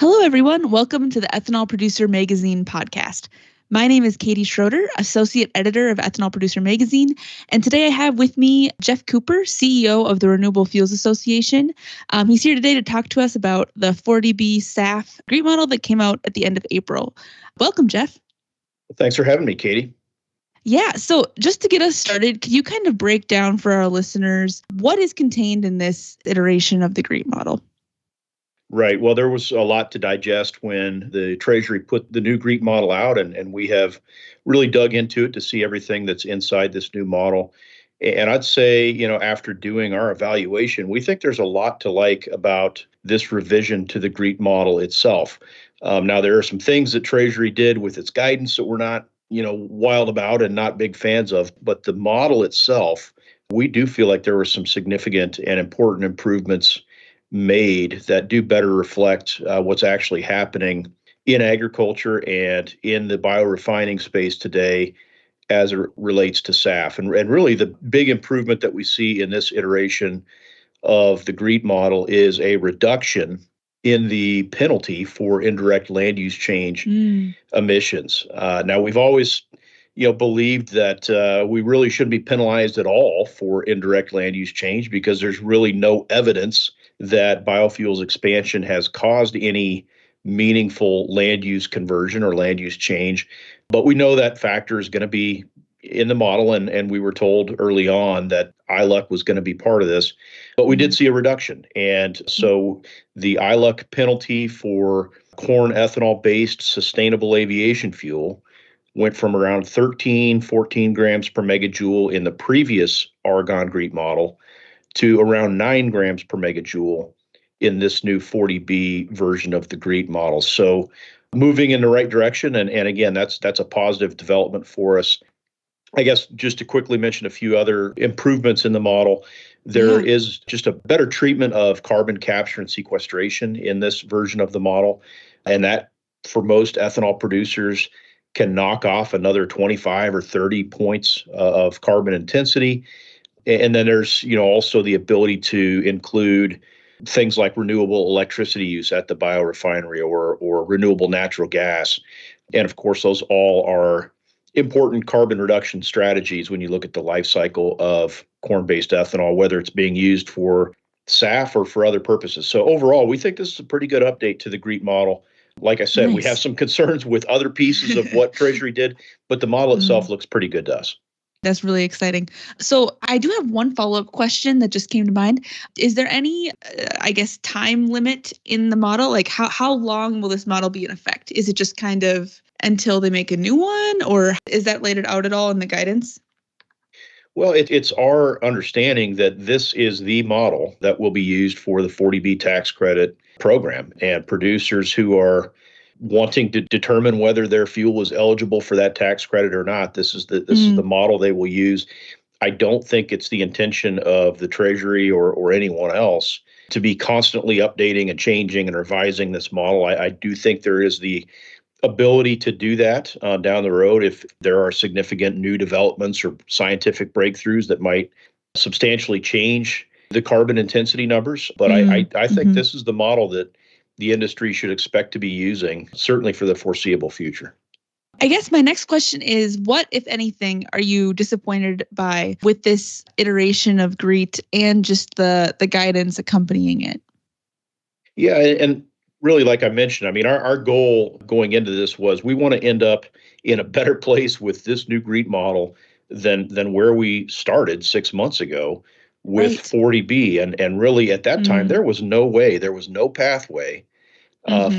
Hello, everyone. Welcome to the Ethanol Producer Magazine podcast. My name is Katie Schroeder, Associate Editor of Ethanol Producer Magazine, and today I have with me Geoff Cooper, CEO of the Renewable Fuels Association. He's here today to talk to us about the 40BSAF-GREET model that came out at the end of April. Welcome, Geoff. Thanks for having me, Katie. Yeah, so just to get us started, could you kind of break down for our listeners what is contained in this iteration of the GREET model? Right. Well, there was a lot to digest when the Treasury put the new GREET model out, and we have really dug into it to see everything that's inside this new model. And I'd say, after doing our evaluation, we think there's a lot to like about this revision to the GREET model itself. Now, there are some things that Treasury did with its guidance that we're not, wild about and not big fans of, but the model itself, we do feel like there were some significant and important improvements made that do better reflect what's actually happening in agriculture and in the biorefining space today as it relates to SAF. And really, the big improvement that we see in this iteration of the GREET model is a reduction in the penalty for indirect land use change emissions. Now, we've always believed that we really shouldn't be penalized at all for indirect land use change because there's really no evidence that biofuels expansion has caused any meaningful land use conversion or land use change. But we know that factor is going to be in the model, and we were told early on that ILUC was going to be part of this. But we did see a reduction. And so the ILUC penalty for corn ethanol-based sustainable aviation fuel went from around 14 grams per megajoule in the previous Argonne GREET model to around 9 grams per megajoule in this new 40B version of the GREET model. So moving in the right direction. And again, that's a positive development for us. I guess just to quickly mention a few other improvements in the model, there is just a better treatment of carbon capture and sequestration in this version of the model. And that, for most ethanol producers, can knock off another 25 or 30 points of carbon intensity. And then there's, also the ability to include things like renewable electricity use at the biorefinery or renewable natural gas. And of course, those all are important carbon reduction strategies when you look at the life cycle of corn-based ethanol, whether it's being used for SAF or for other purposes. So overall, we think this is a pretty good update to the GREET model. Like I said, we have some concerns with other pieces of what Treasury did, but the model itself looks pretty good to us. That's really exciting. So I do have one follow-up question that just came to mind. Is there any, time limit in the model? Like how long will this model be in effect? Is it just kind of until they make a new one, or is that laid out at all in the guidance? Well, it's our understanding that this is the model that will be used for the 40B tax credit program, and producers who are wanting to determine whether their fuel is eligible for that tax credit or not, this is the model they will use. I don't think it's the intention of the Treasury or anyone else to be constantly updating and changing and revising this model. I do think there is the ability to do that down the road if there are significant new developments or scientific breakthroughs that might substantially change the carbon intensity numbers. But I think this is the model that the industry should expect to be using, certainly for the foreseeable future. I guess my next question is, what, if anything, are you disappointed by with this iteration of GREET and just the guidance accompanying it? Yeah, and really, like I mentioned, I mean, our goal going into this was we want to end up in a better place with this new GREET model than where we started 6 months ago with 40B. And really, at that time, there was no way, there was no pathway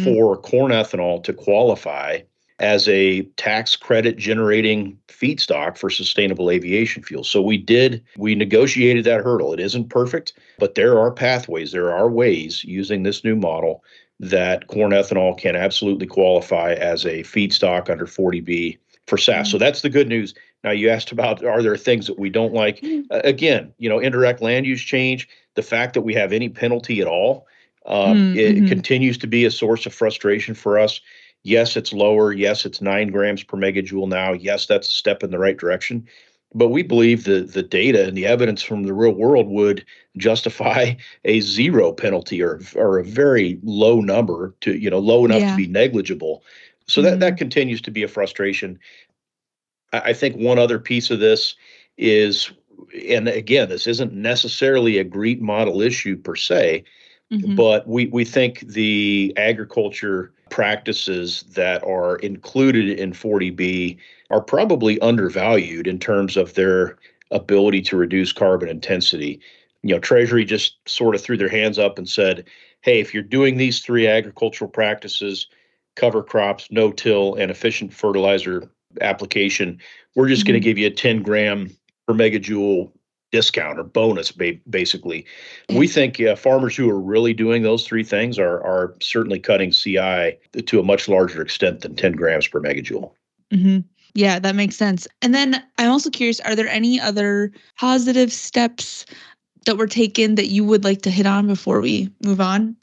for corn ethanol to qualify as a tax credit generating feedstock for sustainable aviation fuel. So we negotiated that hurdle. It isn't perfect, but there are pathways, there are ways using this new model that corn ethanol can absolutely qualify as a feedstock under 40B for SAF. So that's the good news. Now, you asked about, are there things that we don't like? Again, indirect land use change, the fact that we have any penalty at all, it continues to be a source of frustration for us. Yes, it's lower. Yes, it's 9 grams per megajoule now. Yes, that's a step in the right direction. But we believe the data and the evidence from the real world would justify a zero penalty or a very low number to, low enough to Yeah. be negligible. So that Hmm. continues to be a frustration. I think one other piece of this is, and again, this isn't necessarily a GREET model issue per se, Hmm. but we think the agriculture practices that are included in 40B are probably undervalued in terms of their ability to reduce carbon intensity. Treasury just sort of threw their hands up and said, hey, if you're doing these three agricultural practices, cover crops, no-till, and efficient fertilizer application, we're just going to Hmm. give you a 10 gram per megajoule discount or bonus, basically. Yeah. We think farmers who are really doing those three things are certainly cutting CI to a much larger extent than 10 grams per megajoule. Hmm. Yeah, that makes sense. And then I'm also curious, are there any other positive steps that were taken that you would like to hit on before we move on?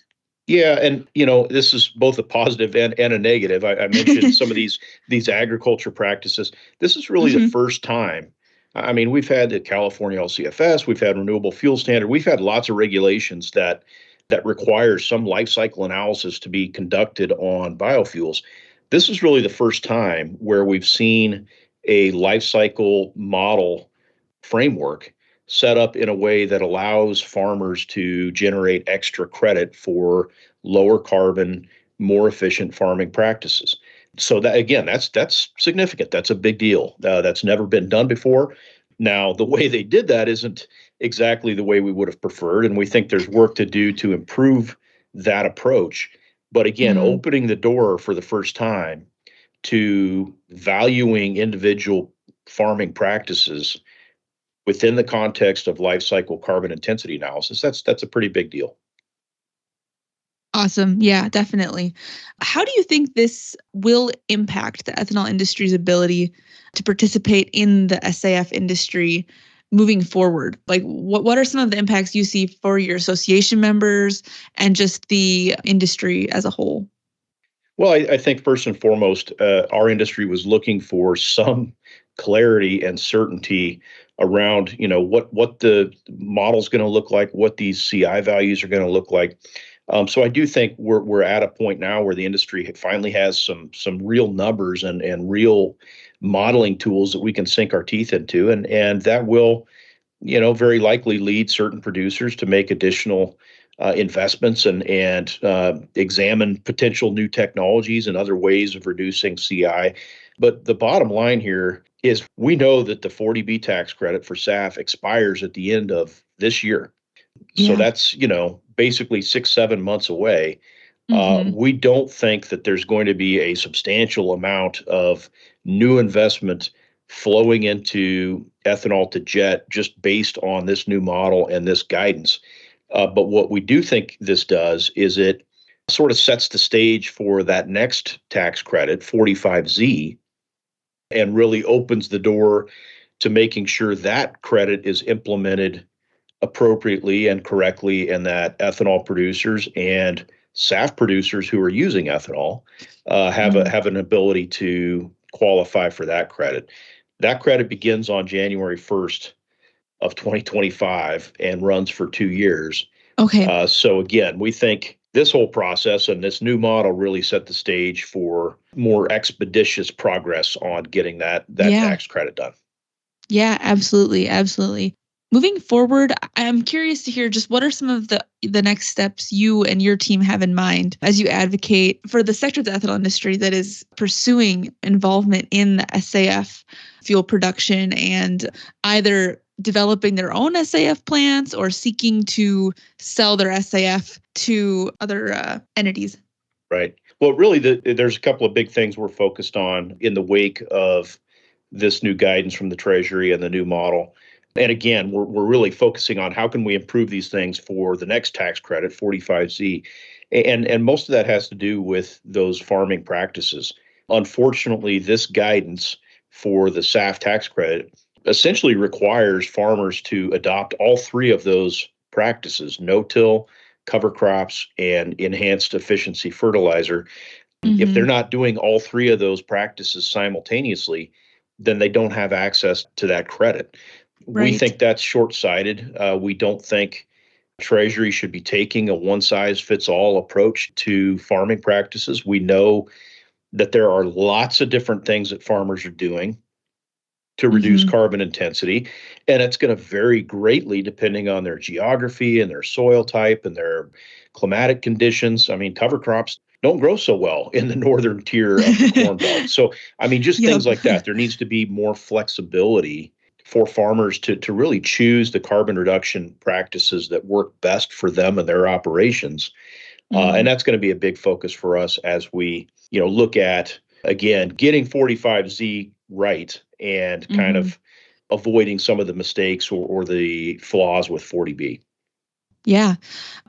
Yeah, and this is both a positive and a negative. I mentioned some of these agriculture practices. This is really the Hmm. first time. I mean, we've had the California LCFS, we've had Renewable Fuel Standard, we've had lots of regulations that require some life cycle analysis to be conducted on biofuels. This is really the first time where we've seen a life cycle model framework set up in a way that allows farmers to generate extra credit for lower carbon, more efficient farming practices. So that again, that's significant. That's a big deal. That's never been done before. Now, the way they did that isn't exactly the way we would have preferred, and we think there's work to do to improve that approach. But again, Mm, opening the door for the first time to valuing individual farming practices within the context of life cycle carbon intensity analysis, that's a pretty big deal. awesome. Yeah, definitely. How do you think this will impact the ethanol industry's ability to participate in the SAF industry moving forward? Like, what are some of the impacts you see for your association members and just the industry as a whole? Well, I think first and foremost, our industry was looking for some clarity and certainty around, what the model's going to look like, what these CI values are going to look like. So I do think we're at a point now where the industry finally has some real numbers and real modeling tools that we can sink our teeth into, and that will very likely lead certain producers to make additional investments and examine potential new technologies and other ways of reducing CI. But the bottom line here is we know that the 40B tax credit for SAF expires at the end of this year. So Yeah. that's, basically 6, 7 months away. Hmm. We don't think that there's going to be a substantial amount of new investment flowing into ethanol to jet just based on this new model and this guidance. But what we do think this does is it sort of sets the stage for that next tax credit, 45Z, and really opens the door to making sure that credit is implemented appropriately and correctly, and that ethanol producers and SAF producers who are using ethanol have an ability to qualify for that credit. That credit begins on January 1st of 2025 and runs for 2 years. Okay. So again, we think this whole process and this new model really set the stage for more expeditious progress on getting that Yeah. tax credit done. Yeah, absolutely, absolutely. Moving forward, I'm curious to hear just what are some of the next steps you and your team have in mind as you advocate for the sector of the ethanol industry that is pursuing involvement in the SAF fuel production and either developing their own SAF plants or seeking to sell their SAF to other entities. Right. Well, really, there's a couple of big things we're focused on in the wake of this new guidance from the Treasury and the new model. And again, we're really focusing on how can we improve these things for the next tax credit, 45Z. And most of that has to do with those farming practices. Unfortunately, this guidance for the SAF tax credit essentially requires farmers to adopt all three of those practices, no-till, cover crops, and enhanced efficiency fertilizer. If they're Hmm. not doing all three of those practices simultaneously, then they don't have access to that credit. We Right. think that's short-sighted. We don't think Treasury should be taking a one-size-fits-all approach to farming practices. We know that there are lots of different things that farmers are doing to reduce Mm-hmm. carbon intensity, and it's going to vary greatly depending on their geography and their soil type and their climatic conditions. I mean, cover crops don't grow so well in the northern tier of the Corn Belt. So, I mean, just Yep. things like that. There needs to be more flexibility for farmers to really choose the carbon reduction practices that work best for them and their operations. And Mm, that's going to be a big focus for us as we, look at, again, getting 45Z right and kind mm-hmm. of avoiding some of the mistakes or the flaws with 40B. Yeah.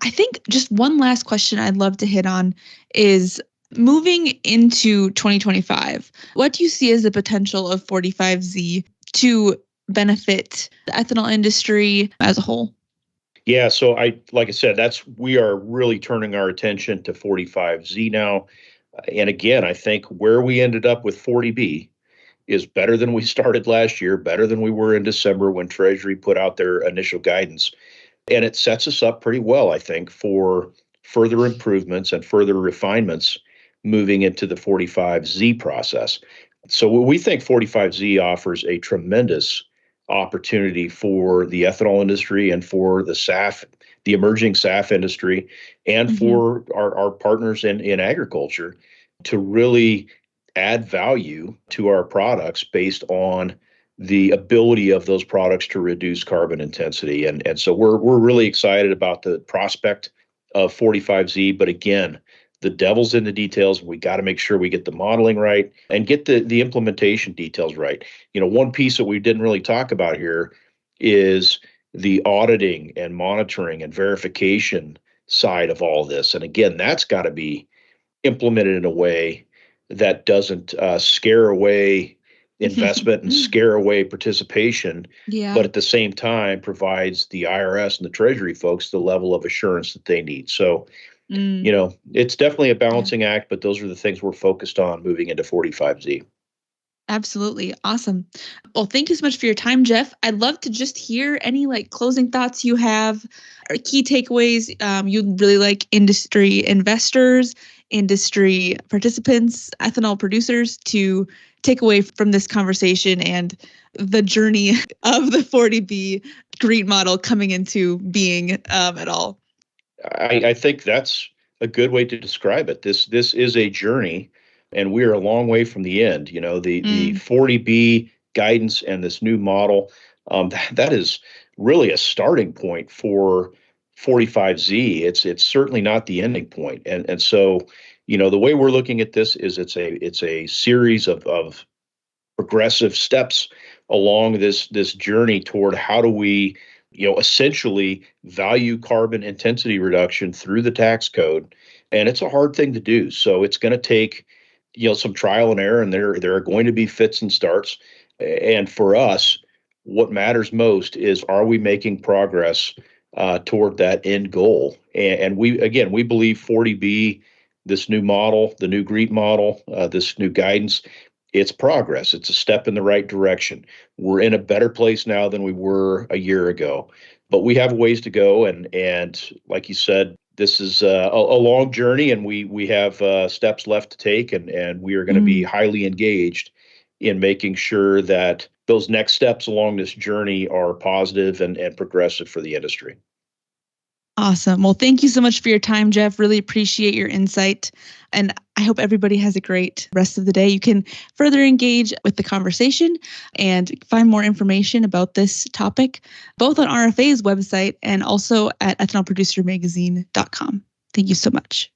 I think just one last question I'd love to hit on is moving into 2025. What do you see as the potential of 45Z to benefit the ethanol industry as a whole? Yeah, so like I said, we are really turning our attention to 45Z now. And again, I think where we ended up with 40B is better than we started last year, better than we were in December when Treasury put out their initial guidance. And it sets us up pretty well, I think, for further improvements and further refinements moving into the 45Z process. So we think 45Z offers a tremendous opportunity for the ethanol industry and for the SAF, the emerging SAF industry, and Mm-hmm. for our partners in agriculture to really add value to our products based on the ability of those products to reduce carbon intensity. And so we're really excited about the prospect of 45Z. But again, the devil's in the details. We got to make sure we get the modeling right and get the implementation details right. One piece that we didn't really talk about here is the auditing and monitoring and verification side of all this. And again, that's got to be implemented in a way that doesn't scare away investment and scare away participation, Yeah. but at the same time provides the IRS and the Treasury folks the level of assurance that they need. So, Mm, it's definitely a yeah. balancing act, but those are the things we're focused on moving into 45Z. Absolutely. Awesome. Well, thank you so much for your time, Geoff. I'd love to just hear any closing thoughts you have or key takeaways you'd really like industry investors, industry participants, ethanol producers to take away from this conversation and the journey of the 40B GREET model coming into being at all. I think that's a good way to describe it. This is a journey, and we are a long way from the end. The Mm, 40B guidance and this new model, that is really a starting point for 45Z. It's certainly not the ending point, and so the way we're looking at this is it's a series of progressive steps along this journey toward how do we essentially value carbon intensity reduction through the tax code. And it's a hard thing to do, so it's going to take some trial and error, and there are going to be fits and starts. And for us, what matters most is, are we making progress toward that end goal? And we believe 40B, this new model, the new GREET model, this new guidance, it's progress. It's a step in the right direction. We're in a better place now than we were a year ago, but we have a ways to go. And like you said, this is a long journey, and we have steps left to take, and we are going to be mm. highly engaged in making sure that those next steps along this journey are positive and progressive for the industry. Awesome. Well, thank you so much for your time, Geoff. Really appreciate your insight. And I hope everybody has a great rest of the day. You can further engage with the conversation and find more information about this topic, both on RFA's website and also at ethanolproducermagazine.com. Thank you so much.